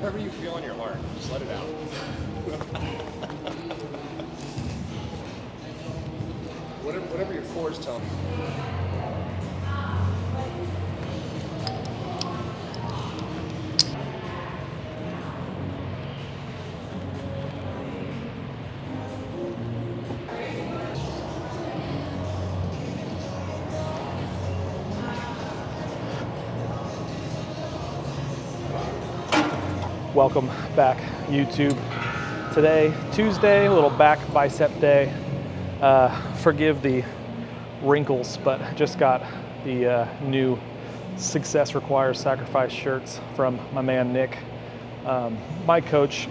Whatever you feel in your heart, just let it out. Whatever your core is telling you. Welcome back, YouTube. Today, Tuesday, a little back bicep day. Forgive the wrinkles, but I just got the new Success Requires Sacrifice shirts from my man Nick. My coach,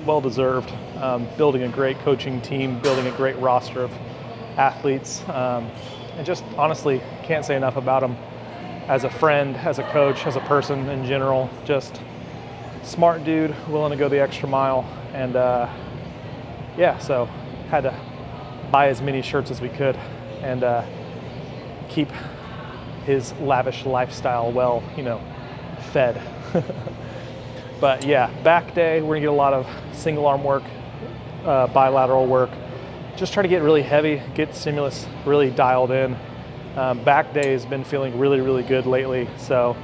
well deserved, building a great coaching team, building a great roster of athletes, and just honestly can't say enough about him as a friend, as a coach, as a person in general. Just smart dude, willing to go the extra mile, and yeah, so had to buy as many shirts as we could and keep his lavish lifestyle well, fed. But yeah, back day, we're gonna get a lot of single arm work, bilateral work, just try to get really heavy, get stimulus really dialed in. Back day has been feeling really, really good lately, so,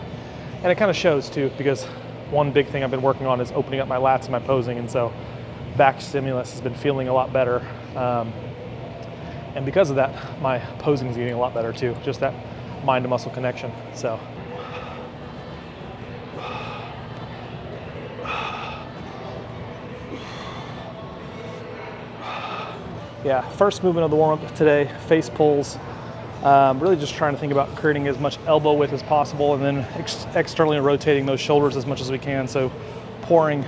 and it kind of shows too, because one big thing I've been working on is opening up my lats and my posing, and so back stimulus has been feeling a lot better. And because of that, my posing is getting a lot better too, just that mind to muscle connection. So. Yeah, first movement of the warm-up today, face pulls. Really just trying to think about creating as much elbow width as possible, and then externally rotating those shoulders as much as we can. So pouring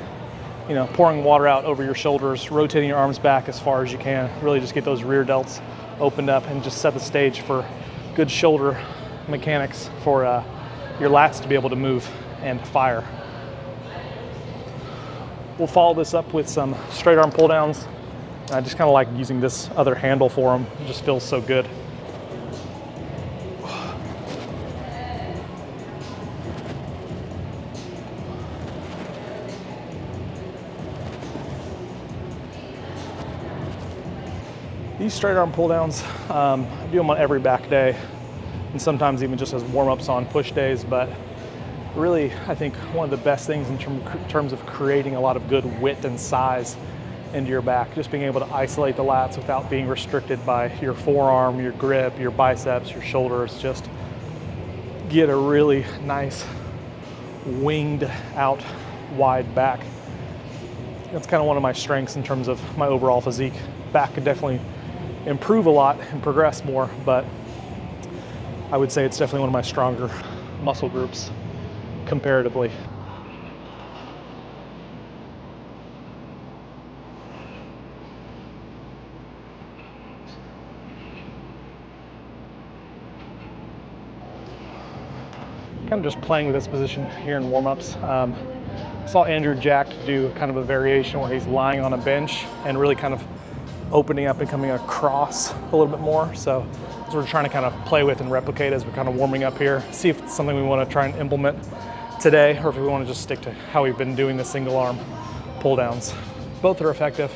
water out over your shoulders, rotating your arms back as far as you can. Really just get those rear delts opened up and just set the stage for good shoulder mechanics for your lats to be able to move and fire. We'll follow this up with some straight arm pull downs. I just kind of like using this other handle for them. It just feels so good. These straight arm pull downs, I do them on every back day, and sometimes even just as warm-ups on push days, but really I think one of the best things in terms of creating a lot of good width and size into your back, just being able to isolate the lats without being restricted by your forearm, your grip, your biceps, your shoulders, just get a really nice winged out wide back. That's kind of one of my strengths in terms of my overall physique. Back could definitely improve a lot and progress more, but I would say it's definitely one of my stronger muscle groups comparatively. Kind of just playing with this position here in warm-ups. I saw Andrew Jack do kind of a variation where he's lying on a bench and really kind of opening up and coming across a little bit more. So we're trying to kind of play with and replicate as we're kind of warming up here. See if it's something we want to try and implement today, or if we want to just stick to how we've been doing the single arm pull downs. Both are effective.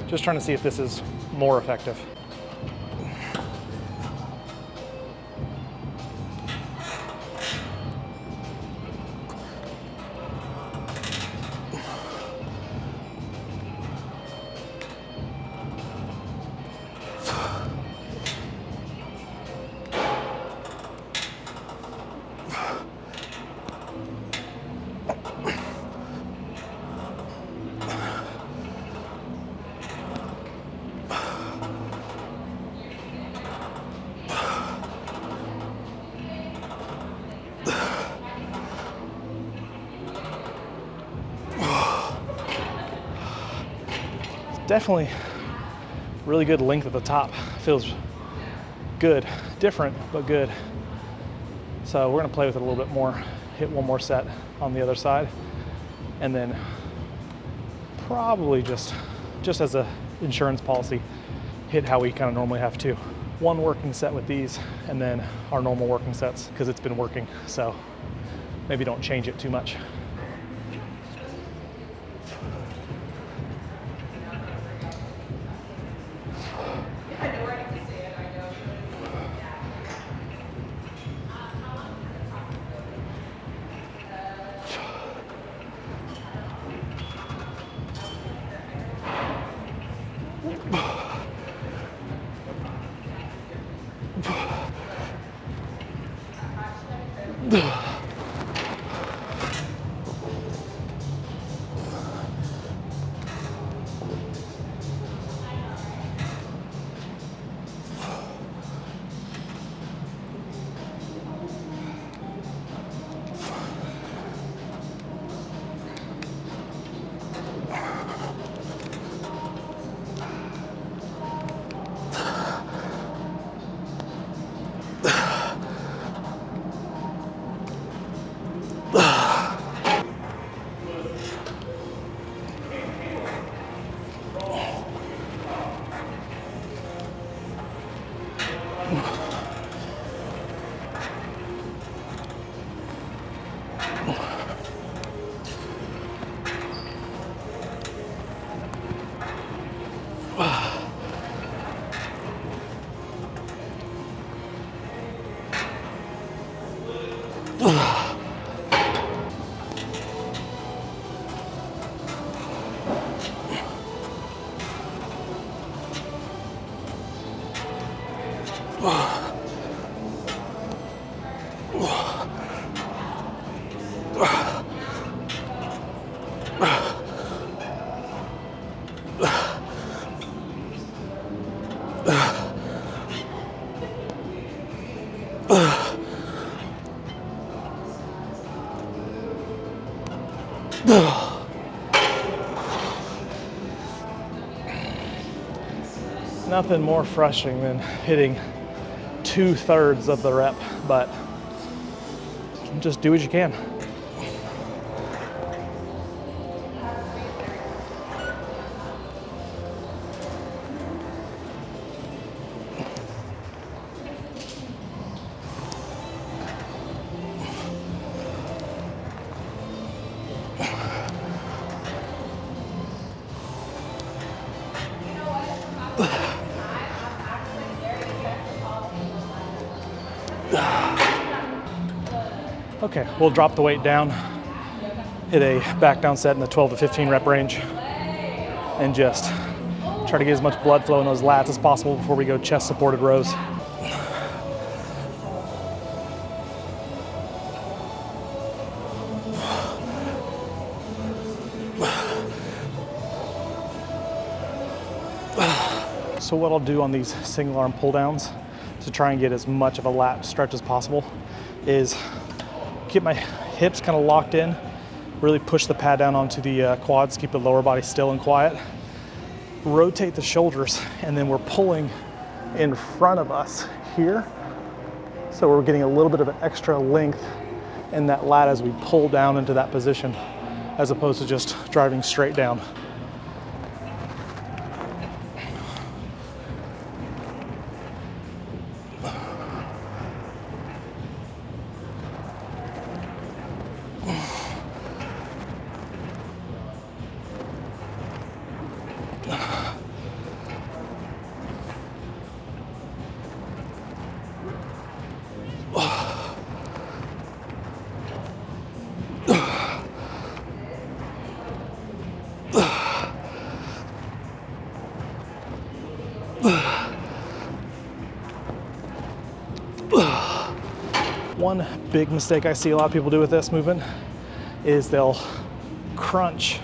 Just trying to see if this is more effective. Definitely really good length at the top. Feels good, different, but good. So we're gonna play with it a little bit more, hit one more set on the other side, and then probably just as a insurance policy, hit how we kind of normally have to. One working set with these, and then our normal working sets, because it's been working. So maybe don't change it too much. Nothing more frustrating than hitting 2/3 of the rep, but just do what you can. Okay, we'll drop the weight down, hit a back down set in the 12 to 15 rep range, and just try to get as much blood flow in those lats as possible before we go chest supported rows. So what I'll do on these single arm pull downs to try and get as much of a lat stretch as possible is get my hips kind of locked in, really push the pad down onto the quads, keep the lower body still and quiet, rotate the shoulders, and then we're pulling in front of us here. So we're getting a little bit of an extra length in that lat as we pull down into that position, as opposed to just driving straight down. One big mistake I see a lot of people do with this movement is they'll crunch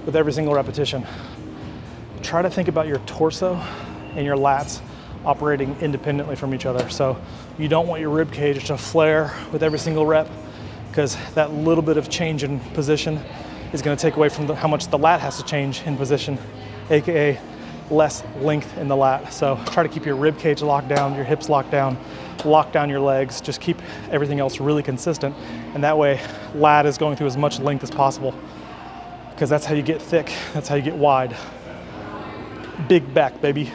with every single repetition. Try to think about your torso and your lats operating independently from each other. So you don't want your rib cage to flare with every single rep, because that little bit of change in position is going to take away from how much the lat has to change in position, aka less length in the lat. So try to keep your rib cage locked down, your hips locked down, lock down your legs, just keep everything else really consistent. And that way, lat is going through as much length as possible, because that's how you get thick, that's how you get wide. Big back, baby.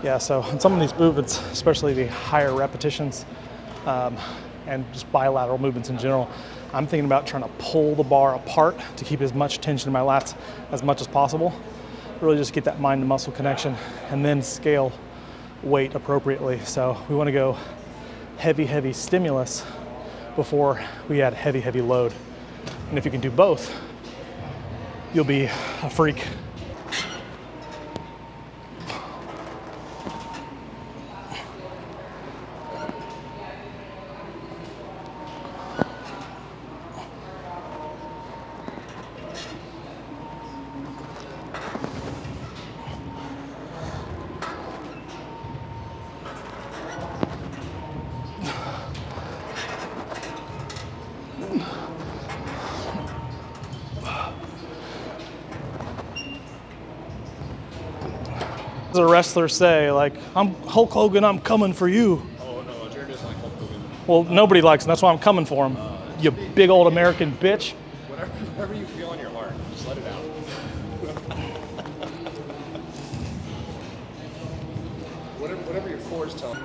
Yeah, so in some of these movements, especially the higher repetitions and just bilateral movements in general, I'm thinking about trying to pull the bar apart to keep as much tension in my lats as much as possible. Really just get that mind to muscle connection, and then scale weight appropriately. So we want to go heavy, heavy stimulus before we add heavy, heavy load. And if you can do both, you'll be a freak. The wrestlers say, like, I'm Hulk Hogan, I'm coming for you. Oh no, Jared doesn't like Hulk Hogan. Well, nobody likes him, that's why I'm coming for him. You big old American bitch. Whatever you feel in your heart, just let it out. Whatever your core is telling you.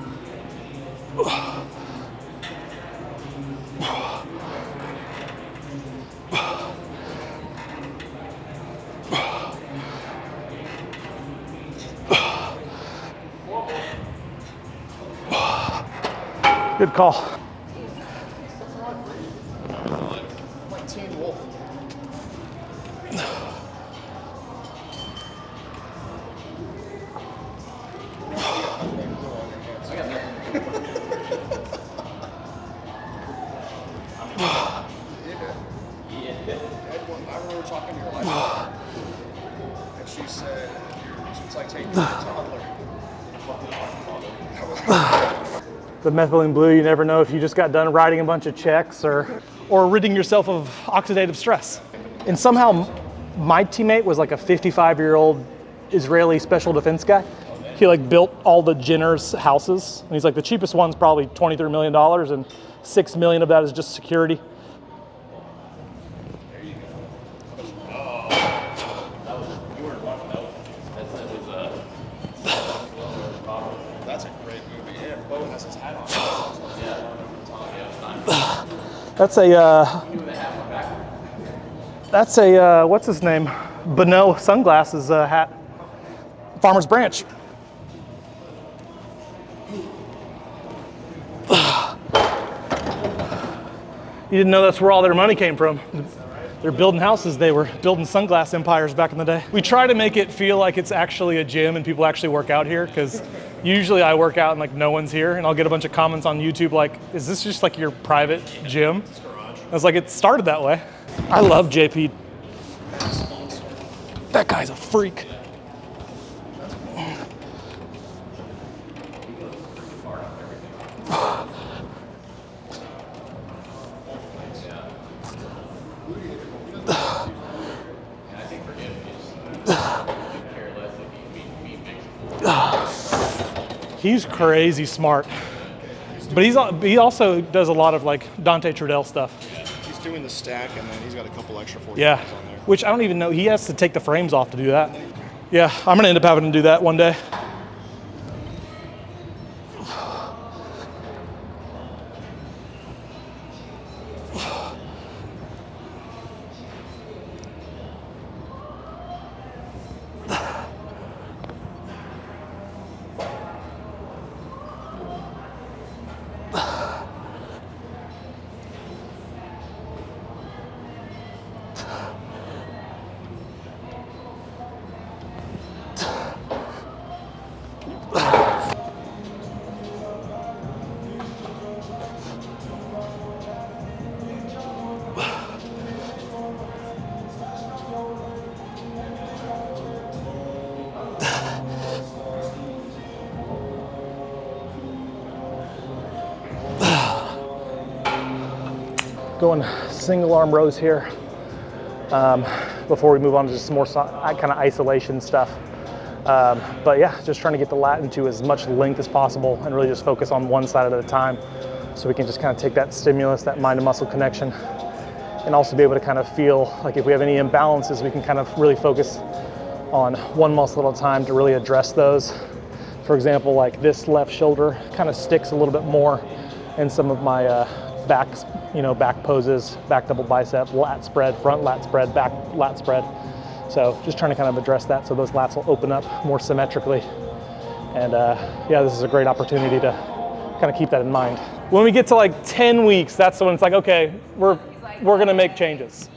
Good call. Like Teen Wolf. I remember talking to your wife, and she said, it's like taking a toddler. The methylene blue, you never know if you just got done writing a bunch of checks or ridding yourself of oxidative stress. And somehow my teammate was like a 55-year-old Israeli special defense guy. He like built all the Jenner's houses. And he's like, the cheapest one's probably $23 million and $6 million of that is just security. That's a great movie. And Bo has his hat on. That's a what's his name? Bonneau sunglasses hat. Farmer's Branch. You didn't know that's where all their money came from. They're building houses. They were building sunglass empires back in the day. We try to make it feel like it's actually a gym and people actually work out here, because usually I work out and like no one's here, and I'll get a bunch of comments on YouTube like, is this just like your private gym? I was like, it started that way. I love JP. That guy's a freak. He's crazy smart, but he also does a lot of like Dante Trudell stuff. He's doing the stack, and then he's got a couple extra 40 Yeah, on there. which I don't even know. He has to take the frames off to do that. Yeah, I'm gonna end up having to do that one day. Going single arm rows here before we move on to just some more kind of isolation stuff. But yeah, just trying to get the lat into as much length as possible and really just focus on one side at a time, so we can just kind of take that stimulus, that mind to muscle connection, and also be able to kind of feel like if we have any imbalances, we can kind of really focus on one muscle at a time to really address those. For example, like this left shoulder kind of sticks a little bit more in some of my back poses, back double bicep, lat spread, front lat spread, back lat spread. So just trying to kind of address that so those lats will open up more symmetrically. And yeah, this is a great opportunity to kind of keep that in mind. When we get to like 10 weeks, that's when it's like, okay, we're gonna make changes.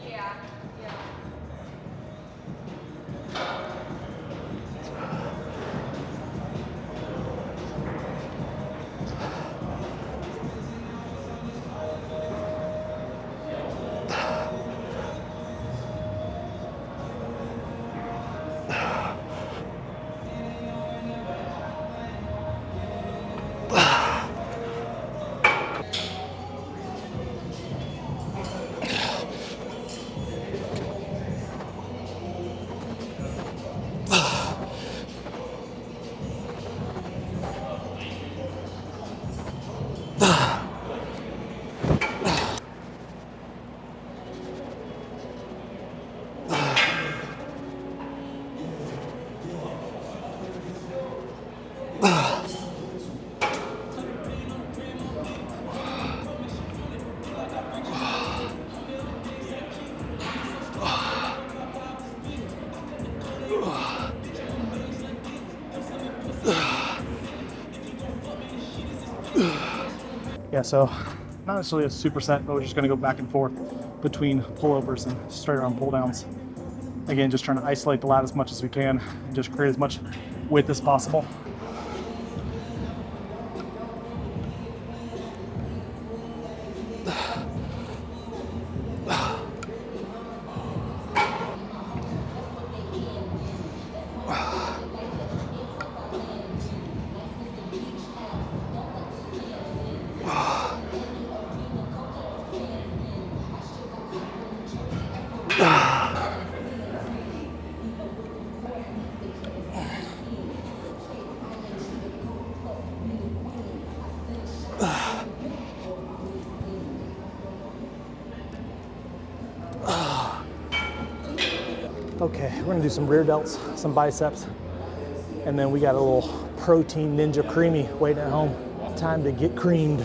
Yeah, so not necessarily a superset, but we're just gonna go back and forth between pullovers and straight arm pull downs. Again, just trying to isolate the lat as much as we can and just create as much width as possible. Okay, we're gonna do some rear delts, some biceps, and then we got a little protein Ninja Creamy waiting at home. Time to get creamed.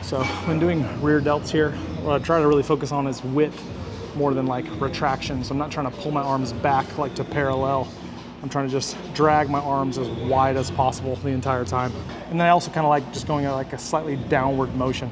So when doing rear delts here, what I try to really focus on is width more than like retraction. So I'm not trying to pull my arms back like to parallel. I'm trying to just drag my arms as wide as possible the entire time. And then I also kind of like just going at like a slightly downward motion.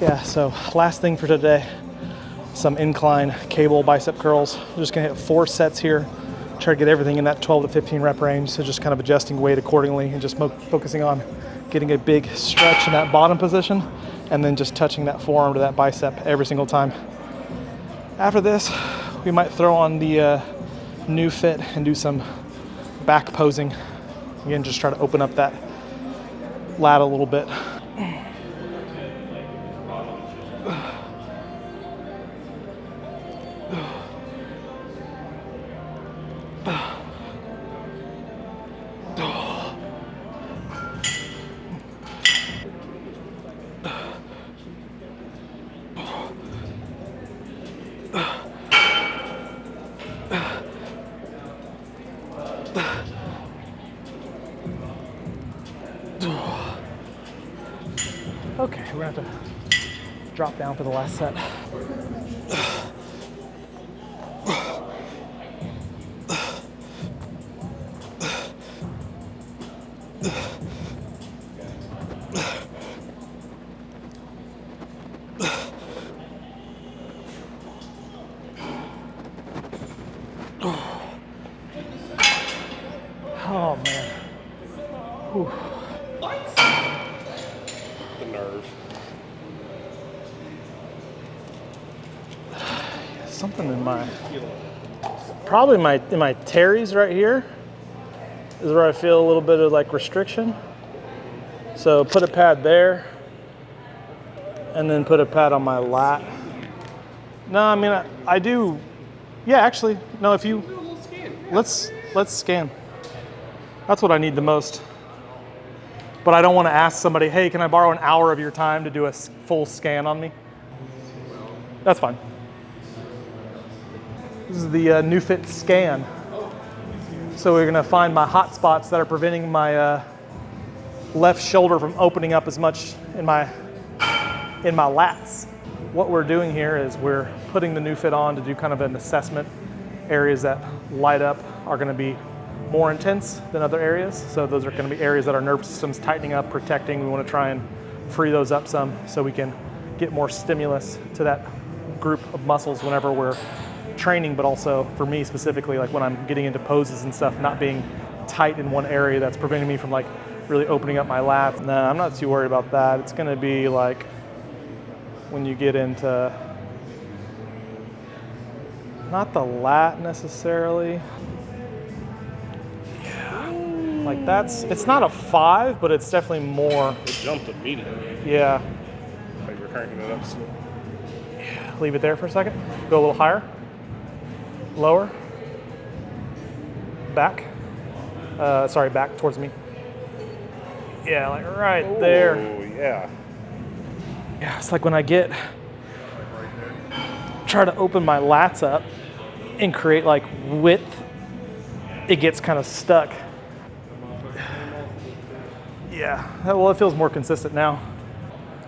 Yeah, so last thing for today, some incline cable bicep curls. We're just gonna hit 4 sets here, try to get everything in that 12 to 15 rep range. So just kind of adjusting weight accordingly and just focusing on getting a big stretch in that bottom position and then just touching that forearm to that bicep every single time. After this, we might throw on the new fit and do some back posing. Again, just try to open up that lat a little bit. Okay, we're gonna have to drop down for the last set. Oh man. Whew. The nerve. Something in my, probably in my teres right here is where I feel a little bit of like restriction. So put a pad there and then put a pad on my lat. No, I mean, I do, yeah, actually, no, if you, let's scan. That's what I need the most. But I don't want to ask somebody, hey, can I borrow an hour of your time to do a full scan on me? That's fine. This is the new fit scan. So we're gonna find my hot spots that are preventing my left shoulder from opening up as much in my lats. What we're doing here is we're putting the new fit on to do kind of an assessment. Areas that light up are gonna be more intense than other areas. So those are gonna be areas that our nervous system's tightening up, protecting. We wanna try and free those up some so we can get more stimulus to that group of muscles whenever we're training, but also for me specifically, like when I'm getting into poses and stuff, not being tight in one area that's preventing me from like really opening up my lats. Nah, I'm not too worried about that. It's gonna be like when you get into Not the lat necessarily. Like it's not a 5, but it's definitely more. It jumped immediately. Yeah. Like you're cranking it up. So. Leave it there for a second. Go a little higher. Lower. Back. Sorry, back towards me. Yeah, like right there. Oh, yeah. Yeah, it's like when I try to open my lats up and create like width, it gets kind of stuck. Yeah, well, it feels more consistent now.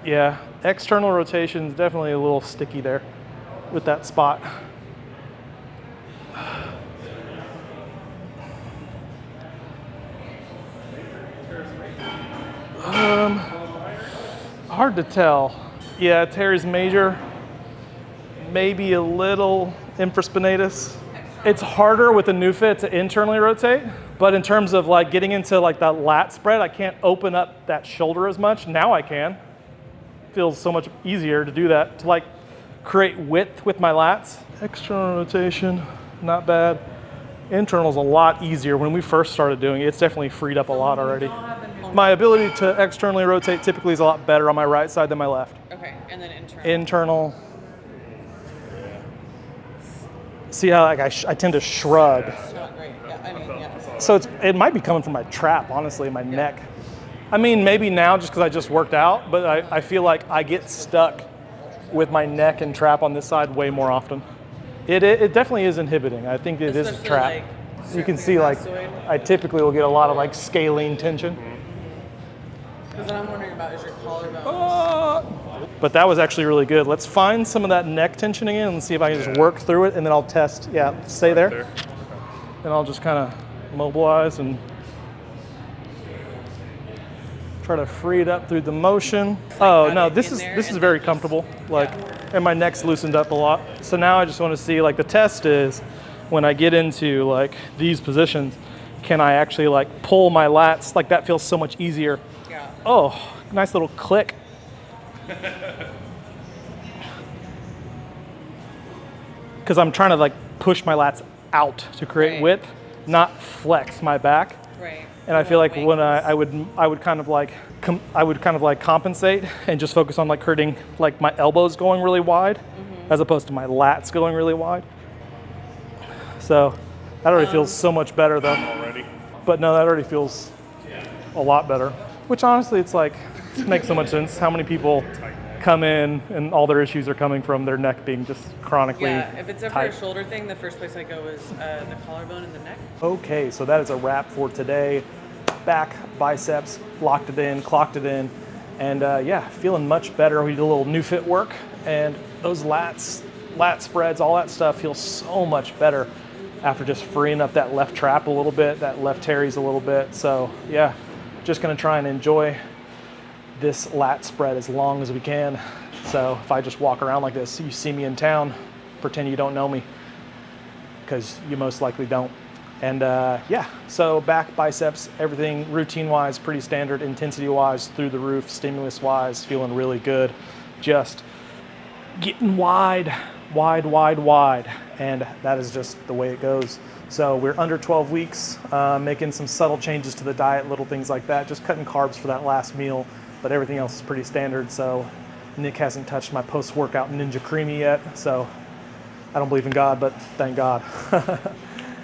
Yeah, external rotation is definitely a little sticky there with that spot. Hard to tell. Yeah, teres major, maybe a little infraspinatus. It's harder with a new fit to internally rotate, but in terms of like getting into like that lat spread, I can't open up that shoulder as much. Now I can. Feels so much easier to do that, to like create width with my lats. External rotation, not bad. Internal's a lot easier. When we first started doing it, it's definitely freed up a lot already. My ability to externally rotate typically is a lot better on my right side than my left. Okay, and then internal. Internal. See how like I tend to shrug. It's not great. Yeah, I mean, yeah. So it might be coming from my trap, honestly, my neck. I mean, maybe now just because I just worked out, but I feel like I get stuck with my neck and trap on this side way more often. It definitely is inhibiting. I think it is a Especially, trap. like, You can see like mastoid. I typically will get a lot of like scalene tension. Because what I'm wondering about is your collarbone. But that was actually really good. Let's find some of that neck tension again and see if I can just work through it, and then I'll test. Yeah, stay there. And I'll just kind of mobilize and try to free it up through the motion. Oh no, this is very comfortable. Like, and my neck's loosened up a lot. So now I just want to see, like, the test is when I get into like these positions, can I actually like pull my lats? Like that feels so much easier. Yeah. Oh, nice little click. Because I'm trying to like push my lats out to create width, not flex my back. Right. And I feel like when I would kind of like compensate and just focus on like creating like my elbows going really wide, as opposed to my lats going really wide. So that already feels so much better though. Already. But no, that already feels a lot better. Which honestly, it's like, it makes so much sense. How many people come in and all their issues are coming from their neck being just chronically if it's ever tight. a shoulder thing, the first place I go is the collarbone and the neck. Okay, so that is a wrap for today. Back, biceps, locked it in, clocked it in, and yeah, feeling much better. We did a little new fit work, and those lat spreads, all that stuff feels so much better after just freeing up that left trap a little bit, that left teres a little bit. So yeah, just gonna try and enjoy this lat spread as long as we can. So if I just walk around like this, you see me in town, pretend you don't know me, because you most likely don't. And yeah, so back, biceps, everything routine-wise, pretty standard, intensity-wise, through the roof, stimulus-wise, feeling really good. Just getting wide, and that is just the way it goes. So we're under 12 weeks, making some subtle changes to the diet, little things like that, just cutting carbs for that last meal, but everything else is pretty standard. So Nick hasn't touched my post-workout Ninja Creamy yet, so I don't believe in God, but thank God.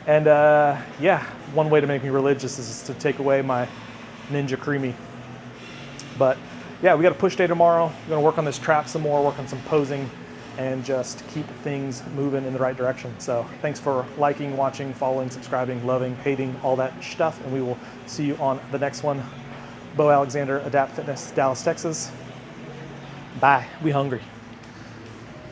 And yeah, one way to make me religious is to take away my Ninja Creamy. But yeah, we got a push day tomorrow. We're gonna work on this trap some more, work on some posing, and just keep things moving in the right direction. So thanks for liking, watching, following, subscribing, loving, hating, all that stuff. And we will see you on the next one. Bo Alexander, Adapt Fitness, Dallas, Texas. Bye, we hungry.